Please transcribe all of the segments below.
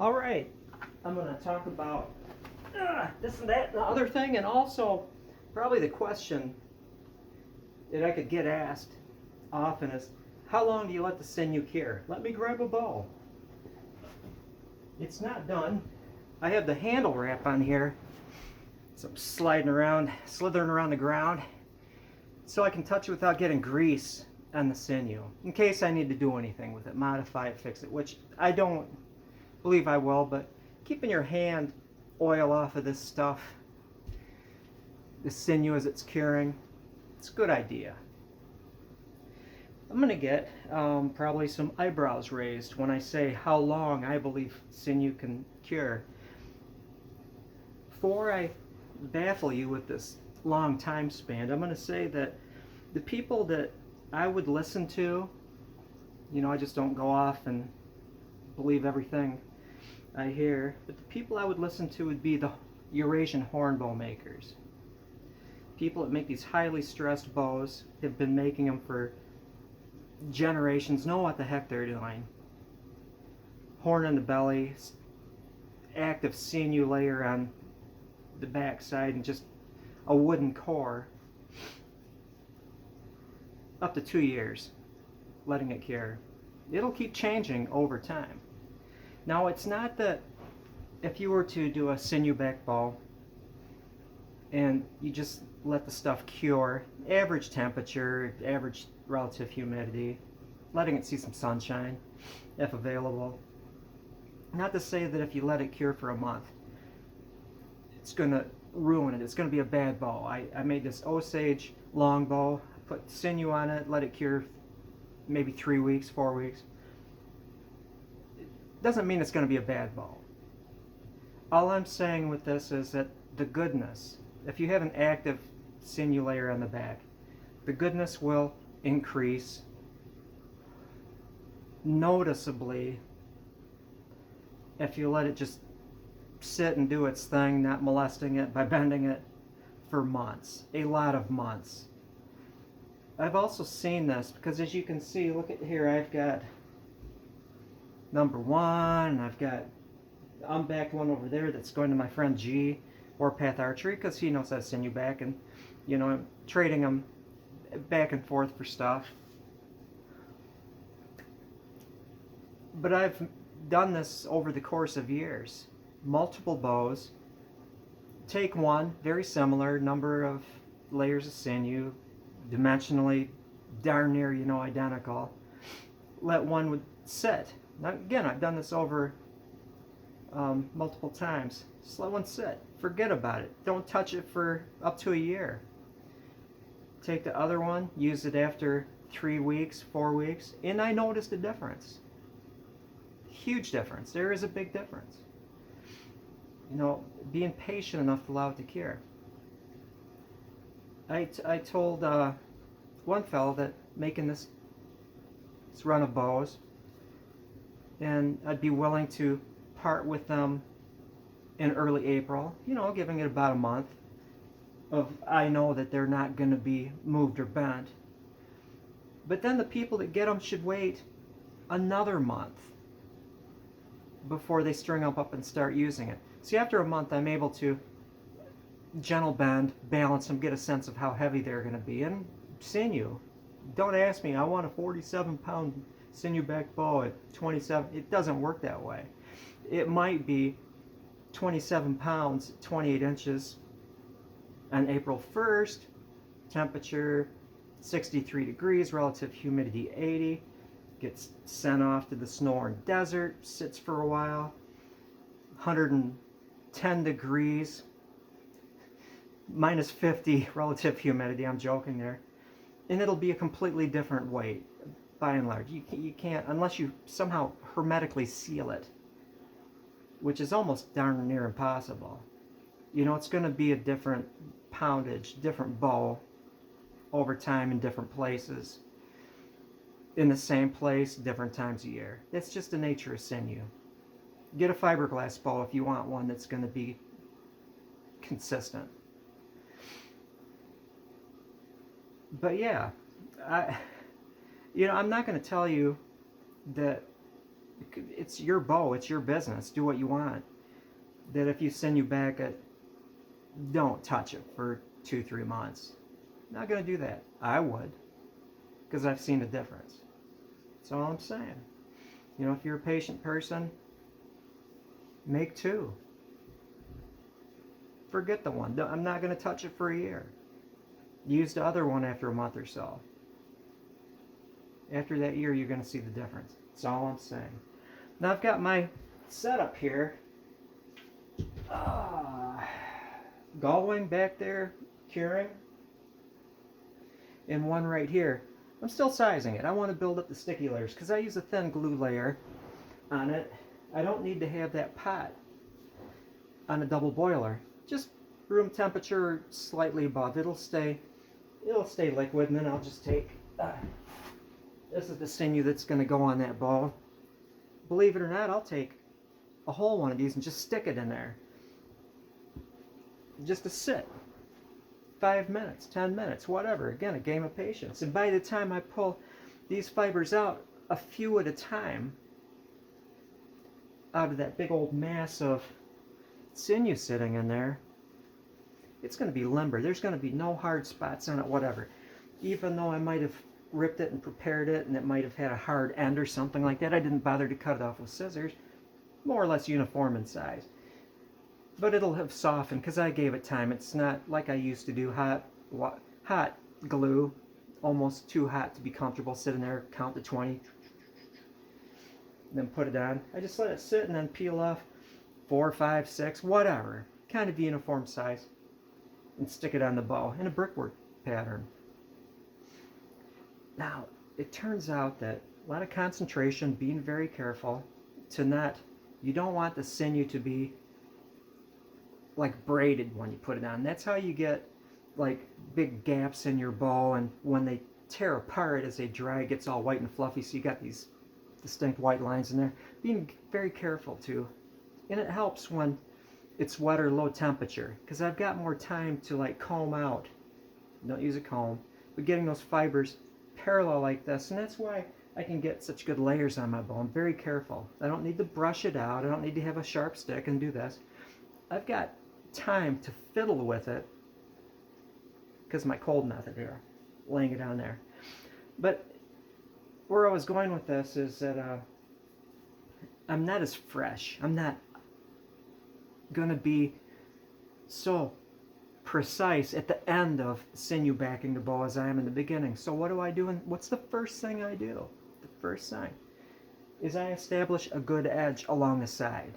All right, I'm going to talk about this and that and the other thing, and also probably the question that I could get asked often is, how long do you let the sinew cure? Let me grab a bow. It's not done. I have the handle wrap on here, so I'm sliding around, slithering around the ground, so I can touch it without getting grease on the sinew, in case I need to do anything with it, modify it, fix it, which I don't believe I will, but keeping your hand oil off of this stuff, the sinew as it's curing, it's a good idea. I'm going to get probably some eyebrows raised when I say how long I believe sinew can cure. Before I baffle you with this long time span, I'm going to say that the people that I would listen to, I just don't go off and believe everything I hear, but the people I would listen to would be the Eurasian hornbow makers. People that make these highly stressed bows have been making them for generations, know what the heck they're doing. Horn in the belly, active sinew layer on the back side, and just a wooden core. Up to 2 years, letting it cure. It'll keep changing over time. Now, it's not that if you were to do a sinew back bow and you just let the stuff cure, average temperature, average relative humidity, letting it see some sunshine if available. Not to say that if you let it cure for a month, it's going to ruin it. It's going to be a bad bow. I made this Osage long bow, put sinew on it, let it cure maybe 3 weeks, 4 weeks. Doesn't mean it's going to be a bad bow. All I'm saying with this is that the goodness, if you have an active sinew layer on the back, the goodness will increase noticeably if you let it just sit and do its thing, not molesting it by bending it for months, a lot of months. I've also seen this because, as you can see, look at here, I've got number 1, and I've got unbacked one over there that's going to my friend G, Warpath Archery, because he knows how to sinew back, and I'm trading them back and forth for stuff. But I've done this over the course of years. Multiple bows. Take one, very similar, number of layers of sinew, dimensionally darn near, identical. Let one would sit. Now, again, I've done this over multiple times. Just let one sit. Forget about it. Don't touch it for up to a year. Take the other one, use it after 3 weeks, 4 weeks, and I noticed a difference. Huge difference. There is a big difference. Being patient enough to allow it to cure. I told one fellow that making this run of bows, and I'd be willing to part with them in early April, giving it about a month of I know that they're not going to be moved or bent. But then the people that get them should wait another month before they string them up and start using it. See, after a month, I'm able to gentle bend, balance them, get a sense of how heavy they're going to be. And sinew, don't ask me, I want a 47-pound sinew back bow at 27. It doesn't work that way. It might be 27 pounds, 28 inches on April 1st, temperature 63 degrees, relative humidity 80, gets sent off to the Sonoran Desert, sits for a while, 110 degrees, minus 50 relative humidity, I'm joking there, and it'll be a completely different weight by and large. You can't, unless you somehow hermetically seal it, which is almost darn near impossible. It's going to be a different poundage, different bow over time in different places. In the same place, different times a year. That's just the nature of sinew. Get a fiberglass bow if you want one that's going to be consistent. But yeah, I'm not going to tell you that It's your bow, it's your business. Do what you want. That if you send you back it, don't touch it for 2, 3 months. Not gonna do that. I would, because I've seen a difference. That's all I'm saying. You know, if you're a patient person, make two. Forget the one. I'm not gonna touch it for a year. Use the other one after a month or so. After that year, you're gonna see the difference. That's all I'm saying. Now I've got my setup here. Gullwing back there, curing. And one right here. I'm still sizing it. I want to build up the sticky layers because I use a thin glue layer on it. I don't need to have that pot on a double boiler. Just room temperature, slightly above. It'll stay liquid, and then I'll just take, this is the sinew that's going to go on that bowl. Believe it or not, I'll take a whole one of these and just stick it in there. Just to sit. 5 minutes, 10 minutes, whatever. Again, a game of patience. And by the time I pull these fibers out, a few at a time, out of that big old mass of sinew sitting in there, it's going to be limber. There's going to be no hard spots on it, whatever. Even though I might have ripped it and prepared it and it might have had a hard end or something like that, I didn't bother to cut it off with scissors. More or less uniform in size. But it'll have softened because I gave it time. It's not like I used to do hot glue, almost too hot to be comfortable sitting there, count to 20, then put it on. I just let it sit and then peel off 4, 5, 6, whatever, kind of uniform size, and stick it on the bow in a brickwork pattern. Now, it turns out that a lot of concentration, being very careful to not, you don't want the sinew to be like braided when you put it on. That's how you get like big gaps in your bow, and when they tear apart as they dry, it gets all white and fluffy, so you got these distinct white lines in there. Being very careful too. And it helps when it's wet or low temperature, because I've got more time to like comb out. Don't use a comb, but getting those fibers parallel like this, and that's why I can get such good layers on my bow. I'm very careful. I don't need to brush it out. I don't need to have a sharp stick and do this. I've got time to fiddle with it because my cold method here, laying it on there. But where I was going with this is that I'm not as fresh. I'm not gonna be so precise at the end of sinew backing the bow as I am in the beginning. So what do I do? And what's the first thing I do? The first thing is I establish a good edge along the side.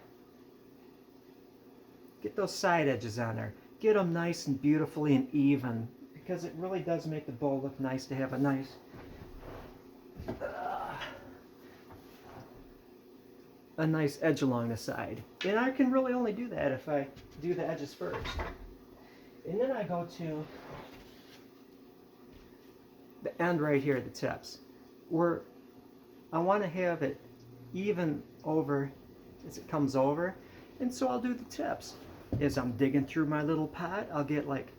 Get those side edges on there. Get them nice and beautifully and even, because it really does make the bow look nice to have a nice edge along the side. And I can really only do that if I do the edges first. And then I go to the end right here, the tips, where I want to have it even over as it comes over. And so I'll do the tips. As I'm digging through my little pot, I'll get like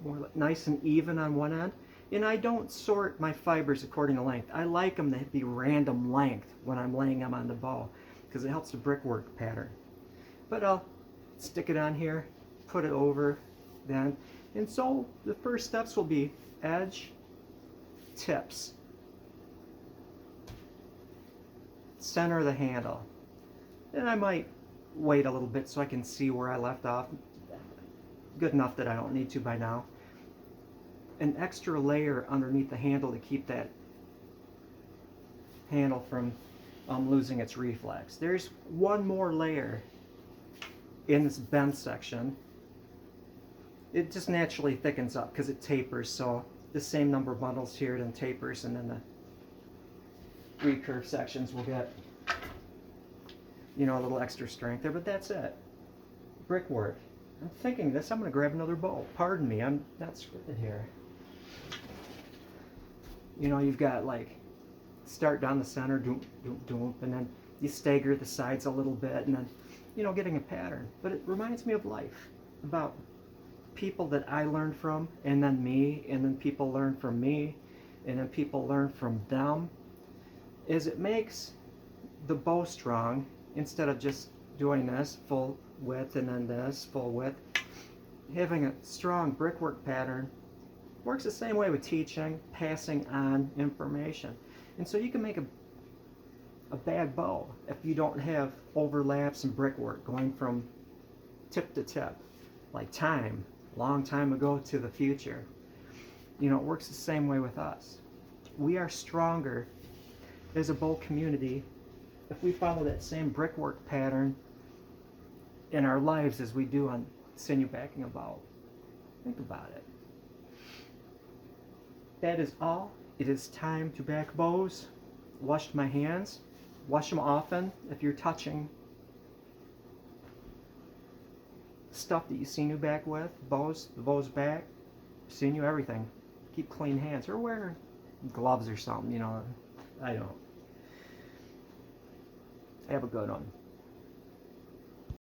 more nice and even on one end. And I don't sort my fibers according to length. I like them to be random length when I'm laying them on the bow, because it helps the brickwork pattern. But I'll stick it on here, put it over then. And so the first steps will be edge, tips, center of the handle. Then I might wait a little bit so I can see where I left off. Good enough that I don't need to by now. An extra layer underneath the handle to keep that handle from losing its reflex. There's one more layer in this bend section. It just naturally thickens up because it tapers, so the same number of bundles here, then tapers, and then the recurve sections will get, you know, a little extra strength there, but that's it. Brickwork. I'm thinking this, I'm going to grab another bow. Pardon me, I'm not scripted here. You know, you've got like, start down the center, doom, doom, doom, and then you stagger the sides a little bit, and then, you know, getting a pattern. But it reminds me of life, about people that I learned from, and then me, and then people learn from me, and then people learn from them. Is it makes the bow strong, instead of just doing this full width and then this full width, having a strong brickwork pattern works the same way with teaching, passing on information. And so you can make a bad bow if you don't have overlaps and brickwork going from tip to tip, like time, long time ago to the future. You know, it works the same way with us. We are stronger as a bow community if we follow that same brickwork pattern in our lives as we do on sinew backing a bow. Think about it. That is all. It is time to back bows. Washed my hands. Wash them often if you're touching stuff that you sinew back with, bows, the bows back, sinew, everything. Keep clean hands, or wear gloves or something, you know. I don't. Have a good one.